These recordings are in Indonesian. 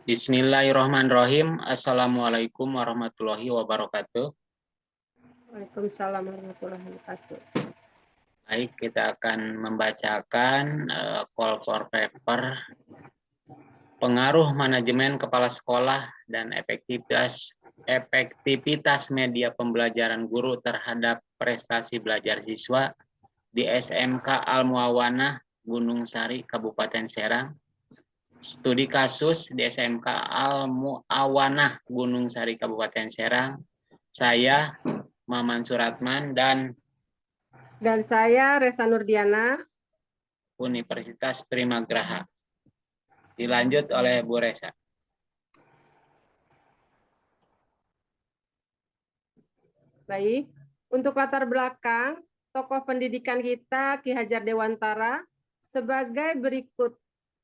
Bismillahirrahmanirrahim. Assalamualaikum warahmatullahi wabarakatuh. Waalaikumsalam warahmatullahi wabarakatuh. Baik, kita akan membacakan call for paper pengaruh manajemen kepala sekolah dan efektivitas media pembelajaran guru terhadap prestasi belajar siswa di SMK Al-Muawanah, Gunung Sari, Kabupaten Serang. Studi kasus di SMK Al-Muawanah, Gunung Sari, Kabupaten Serang. Saya Maman Suratman dan saya Resa Nurdiana, Universitas Primagraha. Dilanjut oleh Bu Resa. Baik, untuk latar belakang tokoh pendidikan kita Ki Hajar Dewantara sebagai berikut: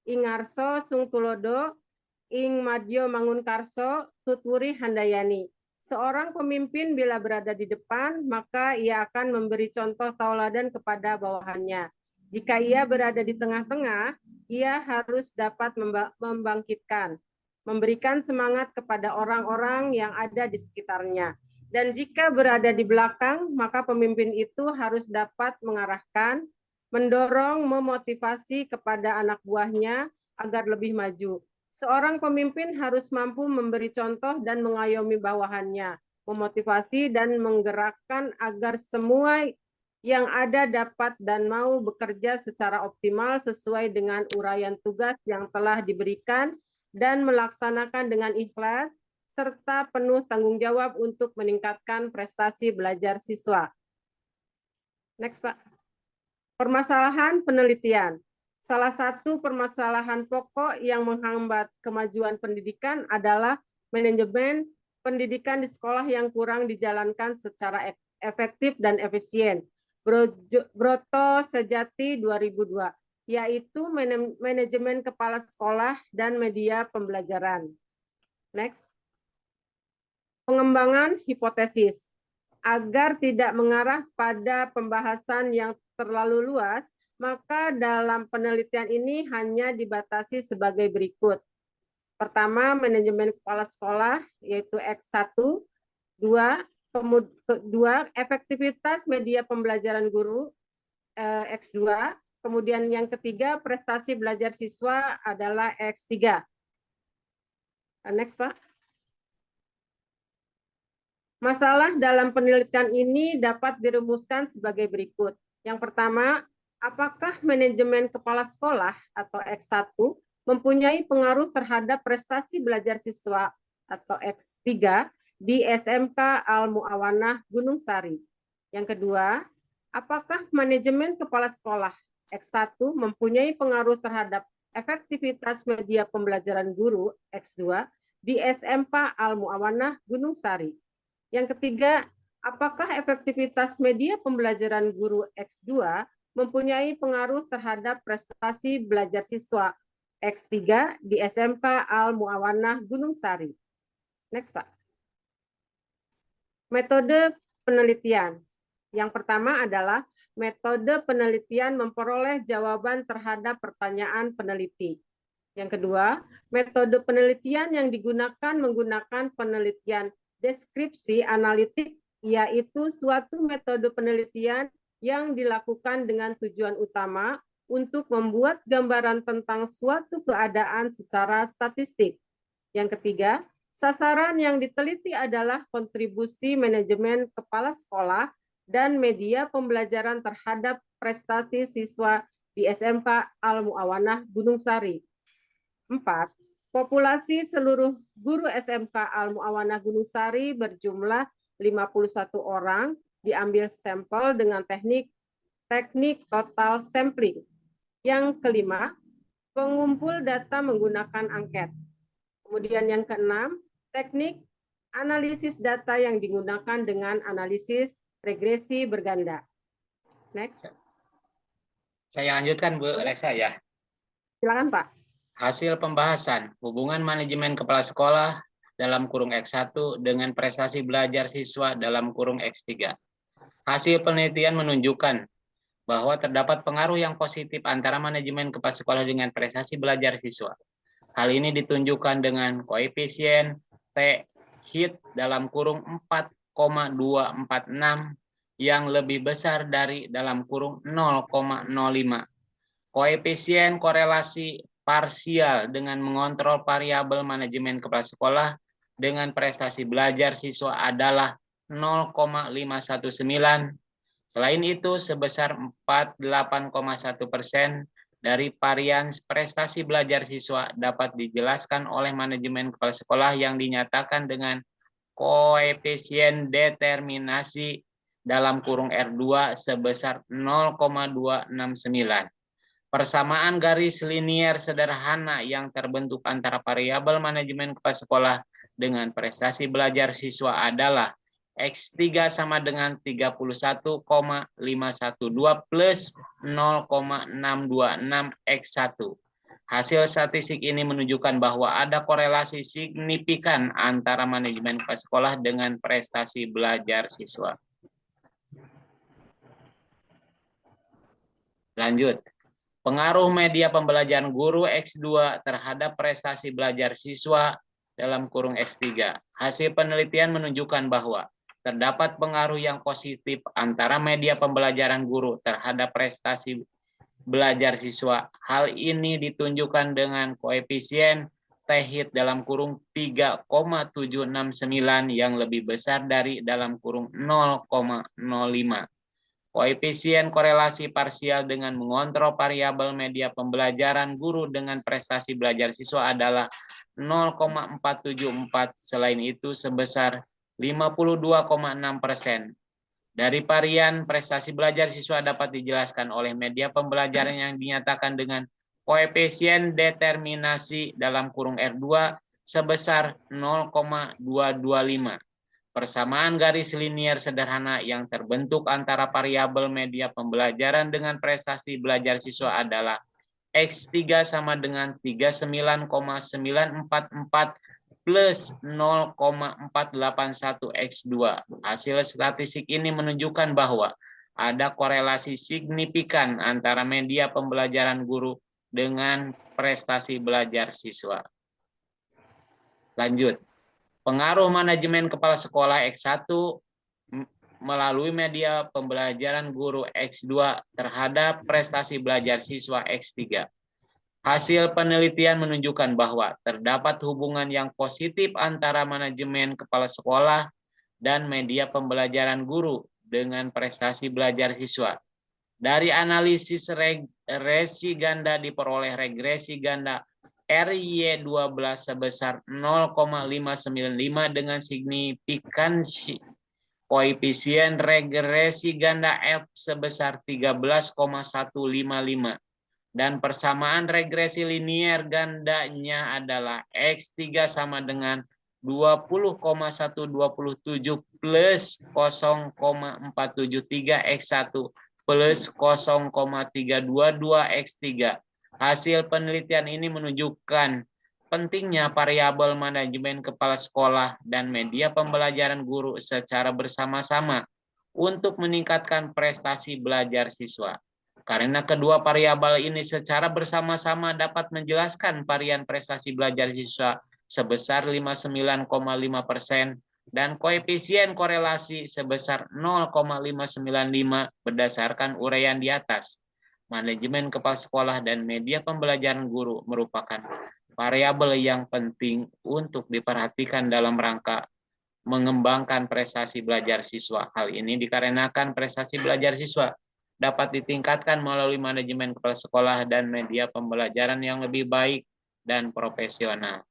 Ingarso Sungtulodo, Ing Madyo Mangunkarso, Tutwuri Handayani. Seorang pemimpin bila berada di depan, maka ia akan memberi contoh tauladan kepada bawahannya. Jika ia berada di tengah-tengah, ia harus dapat membangkitkan, memberikan semangat kepada orang-orang yang ada di sekitarnya. Dan jika berada di belakang, maka pemimpin itu harus dapat mengarahkan, mendorong, memotivasi kepada anak buahnya agar lebih maju. Seorang pemimpin harus mampu memberi contoh dan mengayomi bawahannya, memotivasi dan menggerakkan agar semua yang ada dapat dan mau bekerja secara optimal sesuai dengan uraian tugas yang telah diberikan dan melaksanakan dengan ikhlas serta penuh tanggung jawab untuk meningkatkan prestasi belajar siswa. Next, Pak. Permasalahan penelitian. Salah satu permasalahan pokok yang menghambat kemajuan pendidikan adalah manajemen pendidikan di sekolah yang kurang dijalankan secara efektif dan efisien. Broto Sejati 2002, yaitu manajemen kepala sekolah dan media pembelajaran. Next. Pengembangan hipotesis. Agar tidak mengarah pada pembahasan yang terlalu luas, maka dalam penelitian ini hanya dibatasi sebagai berikut. Pertama, manajemen kepala sekolah, yaitu X1. Kedua, efektivitas media pembelajaran guru, X2. Kemudian yang ketiga, prestasi belajar siswa adalah X3. Next, Pak. Masalah dalam penelitian ini dapat dirumuskan sebagai berikut. Yang pertama, apakah manajemen kepala sekolah atau X1 mempunyai pengaruh terhadap prestasi belajar siswa atau X3 di SMK Al-Muawanah Gunung Sari? Yang kedua, apakah manajemen kepala sekolah X1 mempunyai pengaruh terhadap efektivitas media pembelajaran guru X2 di SMK Al-Muawanah Gunung Sari? Yang ketiga, apakah efektivitas media pembelajaran guru X2 mempunyai pengaruh terhadap prestasi belajar siswa X3 di SMK Al-Muawanah Gunung Sari? Next, Pak. Metode penelitian. Yang pertama adalah metode penelitian memperoleh jawaban terhadap pertanyaan peneliti. Yang kedua, metode penelitian yang digunakan menggunakan penelitian deskripsi analitik, yaitu suatu metode penelitian yang dilakukan dengan tujuan utama untuk membuat gambaran tentang suatu keadaan secara statistik. Yang ketiga, sasaran yang diteliti adalah kontribusi manajemen kepala sekolah dan media pembelajaran terhadap prestasi siswa di SMK Al-Muawanah Gunung Sari. 4. Populasi seluruh guru SMK Al-Muawanah Gunung Sari berjumlah 51 orang, diambil sampel dengan teknik total sampling. Yang kelima, pengumpul data menggunakan angket. Kemudian yang keenam, teknik analisis data yang digunakan dengan analisis regresi berganda. Next. Saya lanjutkan, Bu Resa ya. Silakan, Pak. Hasil pembahasan hubungan manajemen kepala sekolah dalam kurung X1 dengan prestasi belajar siswa dalam kurung X3. Hasil penelitian menunjukkan bahwa terdapat pengaruh yang positif antara manajemen kepala sekolah dengan prestasi belajar siswa. Hal ini ditunjukkan dengan koefisien T hit dalam kurung 4,246 yang lebih besar dari dalam kurung 0,05. Koefisien korelasi parsial dengan mengontrol variabel manajemen kepala sekolah dengan prestasi belajar siswa adalah 0,519. Selain itu, sebesar 48,1% dari varian prestasi belajar siswa dapat dijelaskan oleh manajemen kepala sekolah yang dinyatakan dengan koefisien determinasi dalam kurung R2 sebesar 0,269. Persamaan garis linier sederhana yang terbentuk antara variabel manajemen kepala sekolah dengan prestasi belajar siswa adalah X3 sama dengan 31,512 plus 0,626 X1. Hasil statistik ini menunjukkan bahwa ada korelasi signifikan antara manajemen kepala sekolah dengan prestasi belajar siswa. Lanjut. Pengaruh media pembelajaran guru X2 terhadap prestasi belajar siswa dalam kurung X3. Hasil penelitian menunjukkan bahwa terdapat pengaruh yang positif antara media pembelajaran guru terhadap prestasi belajar siswa. Hal ini ditunjukkan dengan koefisien T-hit dalam kurung 3,769 yang lebih besar dari dalam kurung 0,05. Koefisien korelasi parsial dengan mengontrol variabel media pembelajaran guru dengan prestasi belajar siswa adalah 0,474. Selain itu sebesar 52,6%. Dari varian prestasi belajar siswa dapat dijelaskan oleh media pembelajaran yang dinyatakan dengan koefisien determinasi dalam kurung R2 sebesar 0,225. Persamaan garis linier sederhana yang terbentuk antara variabel media pembelajaran dengan prestasi belajar siswa adalah X3 sama dengan 39,944 plus 0,481 X2. Hasil statistik ini menunjukkan bahwa ada korelasi signifikan antara media pembelajaran guru dengan prestasi belajar siswa. Lanjut. Pengaruh manajemen kepala sekolah X1 melalui media pembelajaran guru X2 terhadap prestasi belajar siswa X3. Hasil penelitian menunjukkan bahwa terdapat hubungan yang positif antara manajemen kepala sekolah dan media pembelajaran guru dengan prestasi belajar siswa. Dari analisis regresi ganda diperoleh regresi ganda RY12 sebesar 0,595 dengan signifikansi koefisien regresi ganda F sebesar 13,155 dan persamaan regresi linier gandanya adalah X3 sama dengan 20,127 plus 0,473 X1 plus 0,322 X3. Hasil penelitian ini menunjukkan pentingnya variabel manajemen kepala sekolah dan media pembelajaran guru secara bersama-sama untuk meningkatkan prestasi belajar siswa. Karena kedua variabel ini secara bersama-sama dapat menjelaskan varian prestasi belajar siswa sebesar 59,5% dan koefisien korelasi sebesar 0,595 berdasarkan uraian di atas. Manajemen kepala sekolah dan media pembelajaran guru merupakan variabel yang penting untuk diperhatikan dalam rangka mengembangkan prestasi belajar siswa. Hal ini dikarenakan prestasi belajar siswa dapat ditingkatkan melalui manajemen kepala sekolah dan media pembelajaran yang lebih baik dan profesional.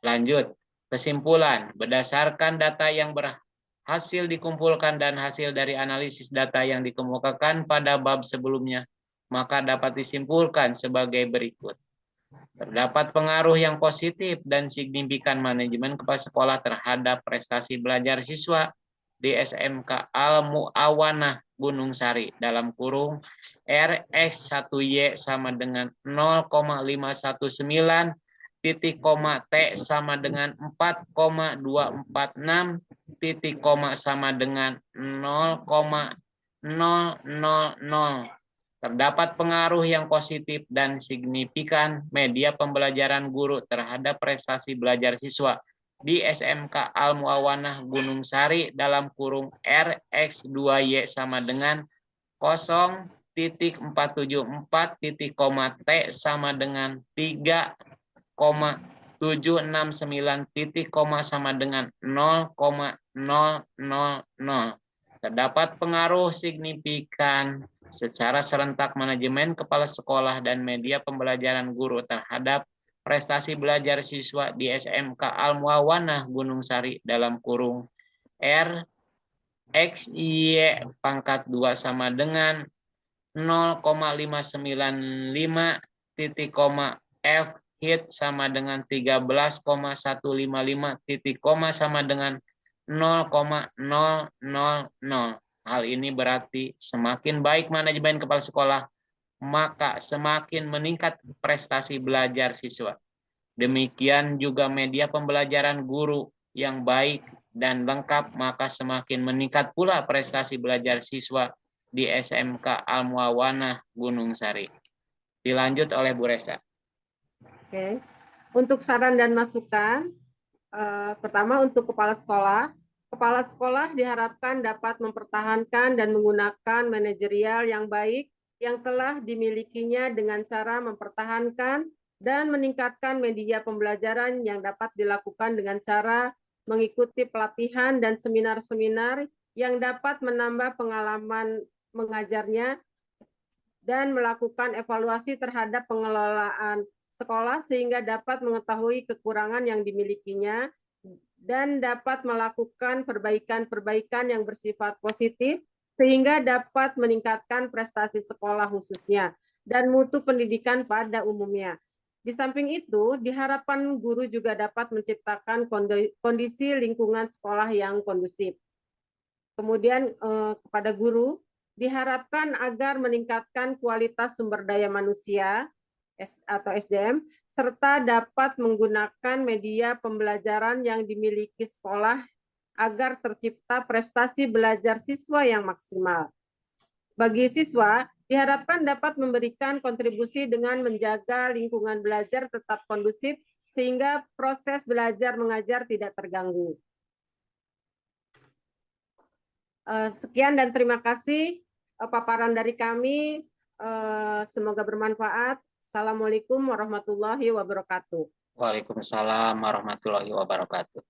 Lanjut, kesimpulan. Berdasarkan data yang hasil dikumpulkan dan hasil dari analisis data yang dikemukakan pada bab sebelumnya, maka dapat disimpulkan sebagai berikut. Terdapat pengaruh yang positif dan signifikan manajemen kepala sekolah terhadap prestasi belajar siswa di SMK Al-Mu'awanah Gunung Sari dalam kurung RX1Y sama dengan 0,519 titik koma T sama dengan 4,246 titik koma sama dengan 0,000 Terdapat pengaruh yang positif dan signifikan media pembelajaran guru terhadap prestasi belajar siswa di SMK Al Muawanah Gunung Sari dalam kurung RX2Y sama dengan 0,474, sama dengan 3,769, sama dengan 0,000. Terdapat pengaruh signifikan secara serentak manajemen kepala sekolah dan media pembelajaran guru terhadap prestasi belajar siswa di SMK Al Muawanah Gunung Sari dalam kurung R X Y pangkat 2 sama dengan 0,595, F hit sama dengan 13,155, sama dengan 0,000. Hal ini berarti semakin baik manajemen kepala sekolah, maka semakin meningkat prestasi belajar siswa. Demikian juga media pembelajaran guru yang baik dan lengkap, maka semakin meningkat pula prestasi belajar siswa di SMK Al Muawanah Gunung Sari. Dilanjut oleh Bu Resa. Oke. Untuk saran dan masukan, pertama untuk kepala sekolah diharapkan dapat mempertahankan dan menggunakan manajerial yang baik yang telah dimilikinya dengan cara mempertahankan dan meningkatkan media pembelajaran yang dapat dilakukan dengan cara mengikuti pelatihan dan seminar-seminar yang dapat menambah pengalaman mengajarnya dan melakukan evaluasi terhadap pengelolaan sekolah sehingga dapat mengetahui kekurangan yang dimilikinya dan dapat melakukan perbaikan-perbaikan yang bersifat positif sehingga dapat meningkatkan prestasi sekolah khususnya dan mutu pendidikan pada umumnya. Di samping itu, diharapkan guru juga dapat menciptakan kondisi lingkungan sekolah yang kondusif. Kemudian kepada guru, diharapkan agar meningkatkan kualitas sumber daya manusia atau SDM, serta dapat menggunakan media pembelajaran yang dimiliki sekolah agar tercipta prestasi belajar siswa yang maksimal. Bagi siswa, diharapkan dapat memberikan kontribusi dengan menjaga lingkungan belajar tetap kondusif sehingga proses belajar mengajar tidak terganggu. Sekian dan terima kasih paparan dari kami. Semoga bermanfaat. Assalamualaikum warahmatullahi wabarakatuh. Waalaikumsalam warahmatullahi wabarakatuh.